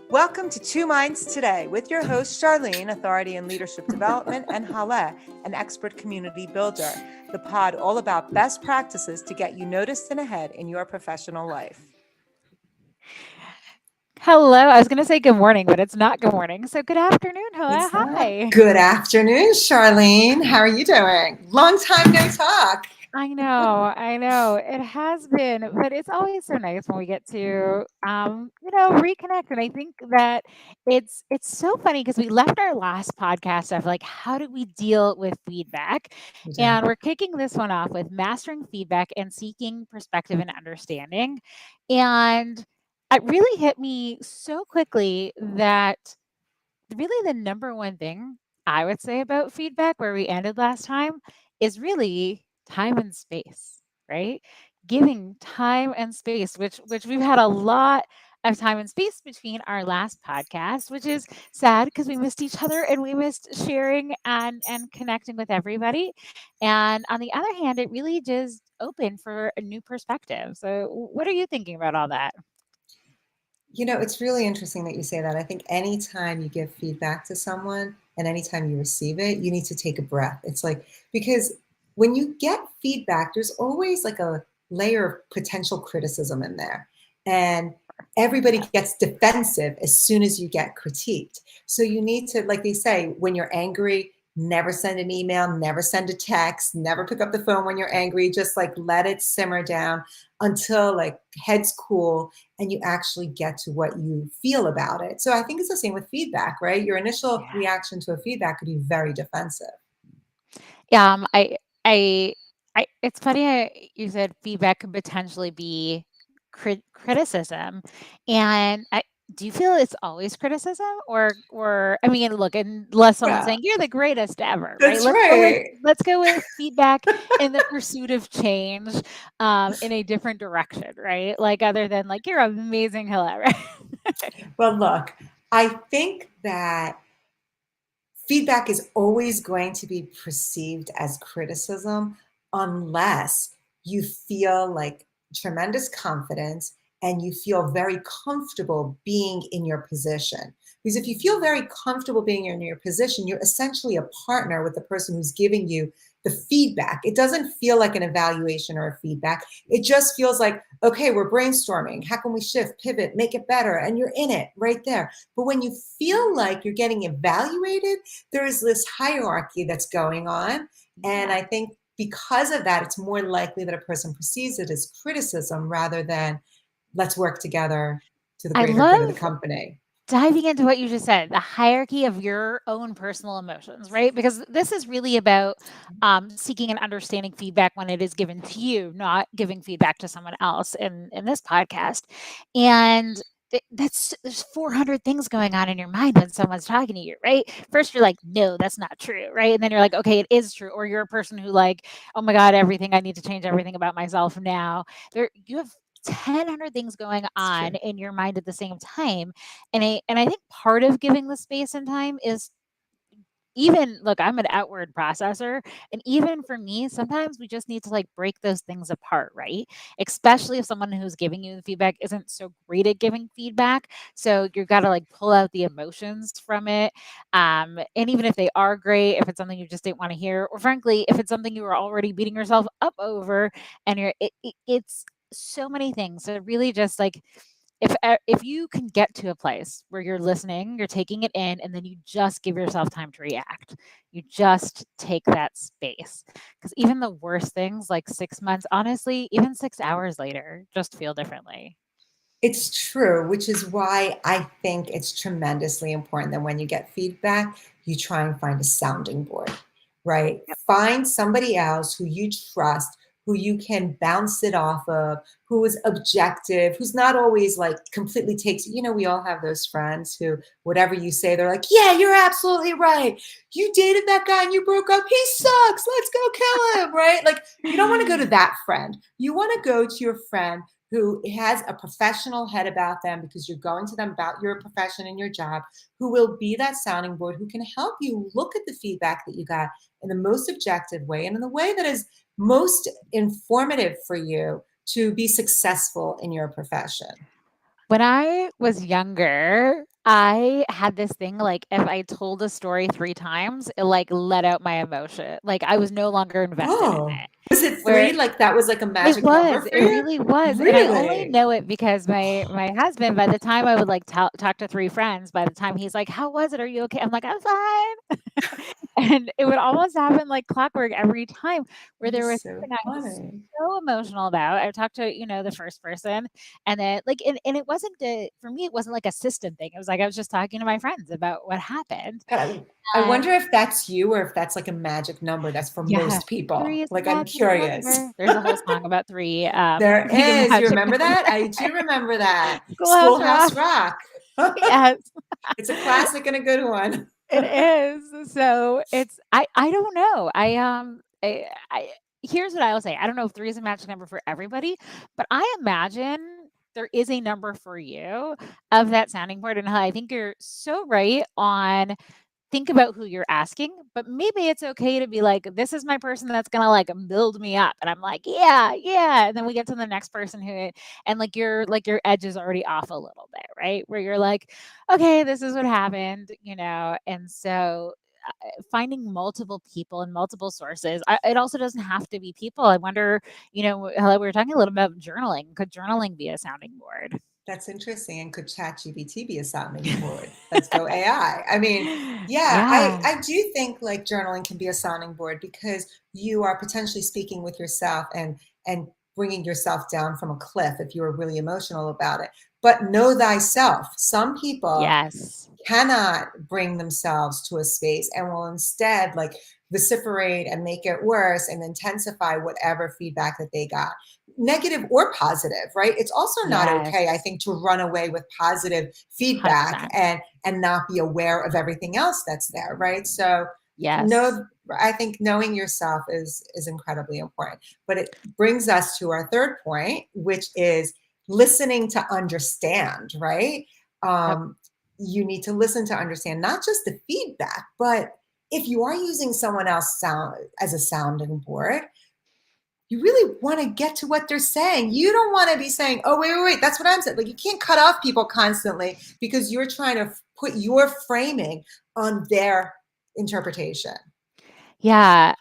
Welcome to Two Minds Today with your host, Charlene, authority in leadership development, and Haleh, an expert community builder. The pod all about best practices to get you noticed and ahead in your professional life. Hello. I was going to say good morning, but it's not good morning. So good afternoon, Haleh. It's not. Hi. Good afternoon, Charlene. How are you doing? Long time no talk. I know. It has been, but it's always so nice when we get to, reconnect. And I think that it's so funny because we left our last podcast of like, how do we deal with feedback? You did. And we're kicking this one off with mastering feedback and seeking perspective and understanding. And it really hit me so quickly that really the number one thing I would say about feedback where we ended last time is really time and space, right? Giving time and space, which we've had a lot of time and space between our last podcast, which is sad because we missed each other and we missed sharing and connecting with everybody. And on the other hand, it really just opened for a new perspective. So what are you thinking about all that? You know, it's really interesting that you say that. I think anytime you give feedback to someone and anytime you receive it, you need to take a breath. It's like, because when you get feedback, there's always like a layer of potential criticism in there. And everybody gets defensive as soon as you get critiqued. So you need to, like they say, when you're angry, never send an email, never send a text, never pick up the phone when you're angry. Just like let it simmer down until like heads cool and you actually get to what you feel about it. So I think it's the same with feedback, right? Your initial Yeah. reaction to a feedback could be very defensive. Yeah, I, it's funny you said feedback could potentially be criticism, and do you feel it's always criticism, or I mean, look, unless someone's Well, saying you're the greatest ever, right? that's right. Let's go with feedback in the pursuit of change, in a different direction, right? Like other than like you're amazing, Hillary. Well, look, I think that feedback is always going to be perceived as criticism unless you feel like tremendous confidence and you feel very comfortable being in your position. Because if you feel very comfortable being in your position, you're essentially a partner with the person who's giving you the feedback. It doesn't feel like an evaluation or a feedback. It just feels like, okay, we're brainstorming. How can we shift, pivot, make it better? And you're in it right there. But when you feel like you're getting evaluated, there is this hierarchy that's going on. And Yeah. I think because of that, it's more likely that a person perceives it as criticism rather than let's work together to the I greater good of the love company. diving into what you just said, the hierarchy of your own personal emotions, right? Because this is really about seeking and understanding feedback when it is given to you, not giving feedback to someone else in this podcast. And that's there's 400 things going on in your mind when someone's talking to you, right? First, you're like, no, that's not true, right? And then you're like, okay, it is true. Or you're a person who like, oh my God, everything I need to change everything about myself now. There, you have 10 things going It's on true. in your mind at the same time, and I think part of giving the space and time is even look, I'm an outward processor, and even for me, sometimes we just need to like break those things apart, right? Especially if someone who's giving you the feedback isn't so great at giving feedback. So you've got to like pull out the emotions from it. And even if they are great, if it's something you just didn't want to hear, or frankly, if it's something you were already beating yourself up over, and it's so many things. So really just like if you can get to a place where you're listening, you're taking it in, and then you just give yourself time to react. You just take that space. Because even the worst things, like 6 months, honestly, even 6 hours later, just feel differently. It's true, which is why I think it's tremendously important that when you get feedback, you try and find a sounding board, right? Yep. Find somebody else who you trust, who you can bounce it off of, who is objective, who's not always like completely takes, we all have those friends who, whatever you say, they're like, yeah, you're absolutely right. You dated that guy and you broke up. He sucks. Let's go kill him, right? Like, you don't want to go to that friend. You want to go to your friend who has a professional head about them because you're going to them about your profession and your job, who will be that sounding board, who can help you look at the feedback that you got in the most objective way and in the way that is most informative for you to be successful in your profession. When I was younger, I had this thing, like, if I told a story 3 times, it, like, let out my emotion. Like, I was no longer invested in Oh, it. was it Where 3? Like, that was like a it magic number was, for it you? really was, and I only Really? know it because my husband, by the time I would, like, talk to 3 friends, by the time he's like, "How was it? Are you okay?" I'm like, "I'm fine." And it would almost happen like clockwork every time where there That's was so something I was funny. so emotional about. I talked to, the first person and then like and it wasn't for me, it wasn't like a system thing. It was like I was just talking to my friends about what happened. God, I And wonder if that's you or if that's like a magic number that's for yeah, most people. 3 is a Like, I'm magic curious. number. There's a whole song about 3, There being a is. You magic remember number. that? I do remember that. Schoolhouse Schoolhouse Rock. Rock. Yes. It's a classic and a good one. It is. So it's I don't know. I here's what I will say. I don't know if 3 is a magic number for everybody, but I imagine there is a number for you of that sounding board, and I think you're so right on think about who you're asking, but maybe it's okay to be like, this is my person that's gonna like build me up. And I'm like, yeah, yeah. And then we get to the next person and like your edge is already off a little bit, right? Where you're like, okay, this is what happened, And so finding multiple people and multiple sources. It also doesn't have to be people. I wonder, we were talking a little bit about journaling. Could journaling be a sounding board? That's interesting. And could ChatGPT be a sounding board? Let's go AI. I mean, yeah, I, Yeah. I do think like journaling can be a sounding board because you are potentially speaking with yourself and bringing yourself down from a cliff if you are really emotional about it. But know thyself. Some people Yes. cannot bring themselves to a space and will instead like vociferate and make it worse and intensify whatever feedback that they got, negative or positive, right? It's also not Yes. okay, I think, to run away with positive feedback 100%. and not be aware of everything else that's there, right? So Yes. no, I think knowing yourself is incredibly important. But it brings us to our third point, which is listening to understand, right? Yep. um, you need to listen to understand not just the feedback, but if you are using someone else sound as a sounding board, you really want to get to what they're saying. You don't want to be saying, oh, wait, that's what I'm saying. Like, you can't cut off people constantly because you're trying to put your framing on their interpretation. Yeah,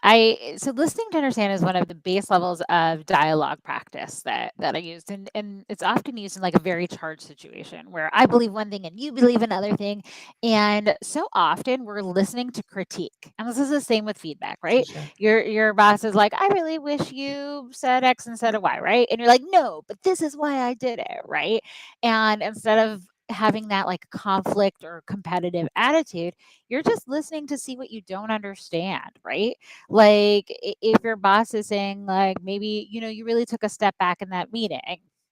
so listening to understand is one of the base levels of dialogue practice that I used, and it's often used in like a very charged situation where I believe one thing and you believe another thing, and so often we're listening to critique, and this is the same with feedback, For right? sure. Your boss is like, I really wish you said X instead of Y, right? And you're like, no, but this is why I did it, right? And instead of having that like conflict or competitive attitude, you're just listening to see what you don't understand, right? Like if your boss is saying like maybe, you really took a step back in that meeting.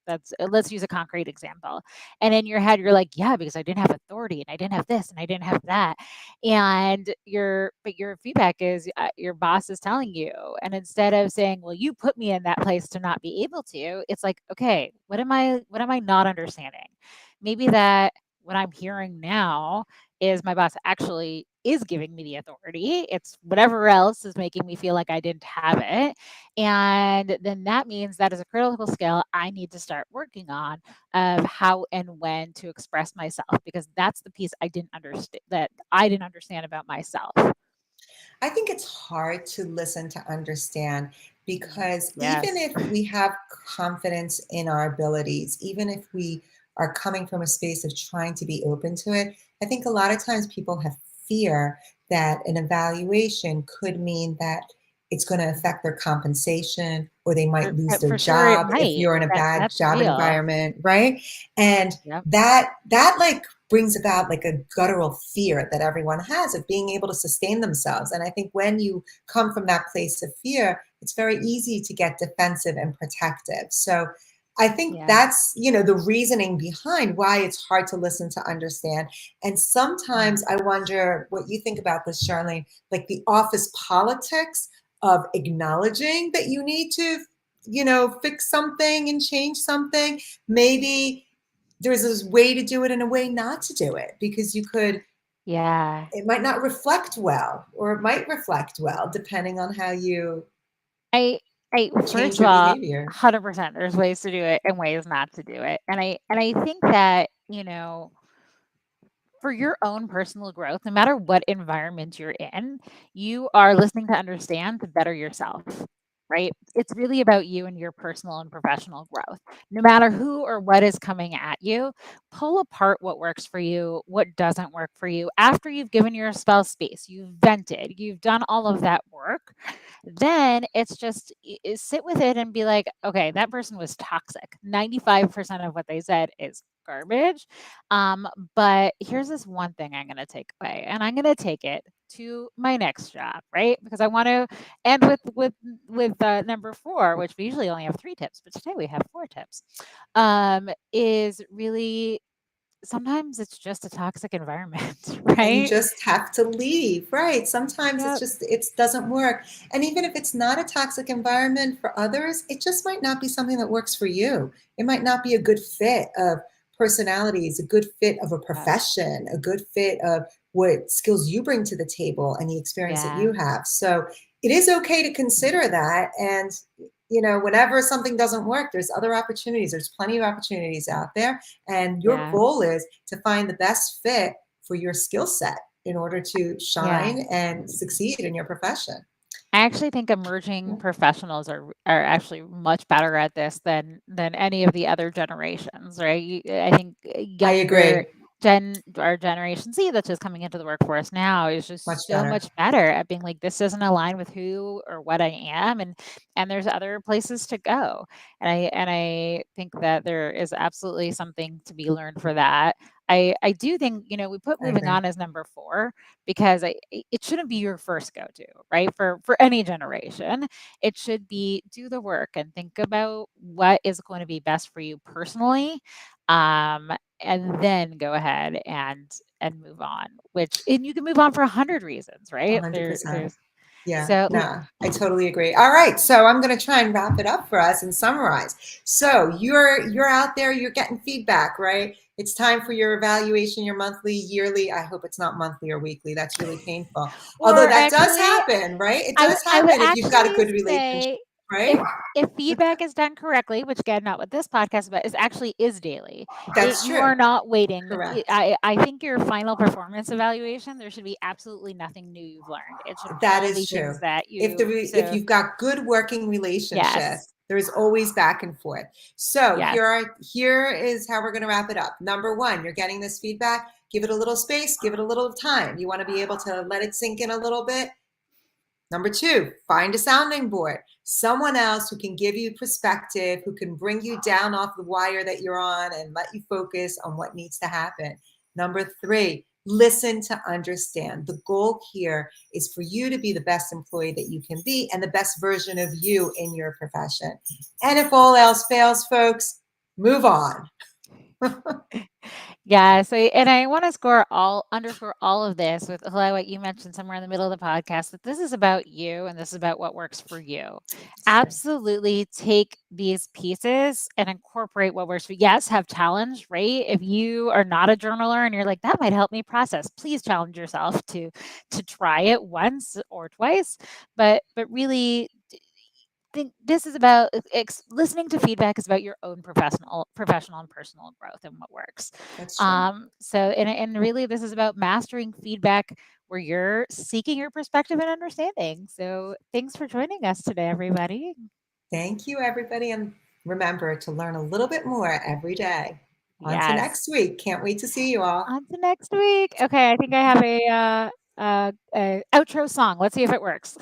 That's let's use a concrete example. And in your head you're like, yeah, because I didn't have authority and I didn't have this and I didn't have that. And your feedback is your boss is telling you, and instead of saying, well, you put me in that place to not be able to, it's like, okay, what am I not understanding? Maybe that what I'm hearing now is my boss actually is giving me the authority. It's whatever else is making me feel like I didn't have it. And then that means that is a critical skill I need to start working on of how and when to express myself, because that's the piece I didn't understand about myself. I think it's hard to listen to understand because even Yes. if we have confidence in our abilities, even if we are coming from a space of trying to be open to it, I think a lot of times people have fear that an evaluation could mean that it's going to affect their compensation or they might lose their For sure it job if might. you're in a bad That's job real. environment, right? And Yep. that like brings about like a guttural fear that everyone has of being able to sustain themselves. And I think when you come from that place of fear, it's very easy to get defensive and protective. So I think Yeah. that's, the reasoning behind why it's hard to listen to understand. And Mm. sometimes I wonder what you think about this, Charlene, like the office politics of acknowledging that you need to, fix something and change something. Maybe there's this way to do it and a way not to do it because Yeah. it might not reflect well or it might reflect well depending on how you I change First of your all, behavior. 100%, there's ways to do it and ways not to do it. And I think that, for your own personal growth, no matter what environment you're in, you are listening to understand to better yourself, right? It's really about you and your personal and professional growth. No matter who or what is coming at you, pull apart what works for you, what doesn't work for you. After you've given yourself space, you've vented, you've done all of that work, then it's just sit with it and be like, okay, that person was toxic. 95% of what they said is garbage. But here's this one thing I'm going to take away, and I'm going to take it to my next job, right? Because I want to end with number 4, which we usually only have 3 tips, but today we have 4 tips. Is really sometimes it's just a toxic environment, And you right? just have to leave, right? Sometimes Yep. it doesn't work. And even if it's not a toxic environment for others, it just might not be something that works for you. It might not be a good fit of personalities, a good fit of a Yes. profession, a good fit of what skills you bring to the table and the experience that Yeah. you have. So it is okay to consider that. And whenever something doesn't work, there's other opportunities. There's plenty of opportunities out there. And your Yeah. goal is to find the best fit for your skill set in order to Yeah. shine and succeed in your profession. I actually think emerging Yeah. professionals are actually much better at this than any of the other generations, right? I think I younger agree. Generation Z that's just coming into the workforce now is Much just so better. much better at being like, this doesn't align with who or what I am, and there's other places to go. And I think that there is absolutely something to be learned for that. I do think, we put I moving agree. on as number 4 because it shouldn't be your first go-to, right? For any generation, it should be do the work and think about what is going to be best for you personally, um, and then go ahead and move on. And you can move on for 100 reasons, right? 100%. There's Yeah, so no, I totally agree. All right, so I'm going to try and wrap it up for us and summarize. So you're out there, you're getting feedback, right? It's time for your evaluation, your monthly, yearly. I hope it's not monthly or weekly. That's really painful. Although or that does actually happen, right? It I does I would happen if you've got a actually good relationship, say right? if feedback is done correctly, which again, not what this podcast is about, is daily. That's You are true. not waiting. Correct. I think your final performance evaluation, there should be absolutely nothing new you've learned. It should That all is be true. things that If so you've got good working relationship, yes, there is always back and forth. So yes, here is how we're going to wrap it up. Number 1, you're getting this feedback. Give it a little space. Give it a little time. You want to be able to let it sink in a little bit. Number 2, find a sounding board. Someone else who can give you perspective, who can bring you down off the wire that you're on and let you focus on what needs to happen. Number 3, listen to understand. The goal here is for you to be the best employee that you can be and the best version of you in your profession. And if all else fails, folks, move on. yeah. So, and I want to underscore all of this with Hello, what you mentioned somewhere in the middle of the podcast, that this is about you and this is about what works for you. That's true. Absolutely take these pieces and incorporate what works for you. Yes, have challenge, right? If you are not a journaler and you're like, that might help me process, please challenge yourself to try it once or twice. But really think this is about listening to feedback is about your own professional and personal growth and what works. That's true. So and really this is about mastering feedback where you're seeking your perspective and understanding. So thanks for joining us today, everybody. Thank you, everybody. And remember to learn a little bit more every day. On to Yes. next week. Can't wait to see you all. On to next week. Okay, I think I have a outro song. Let's see if it works.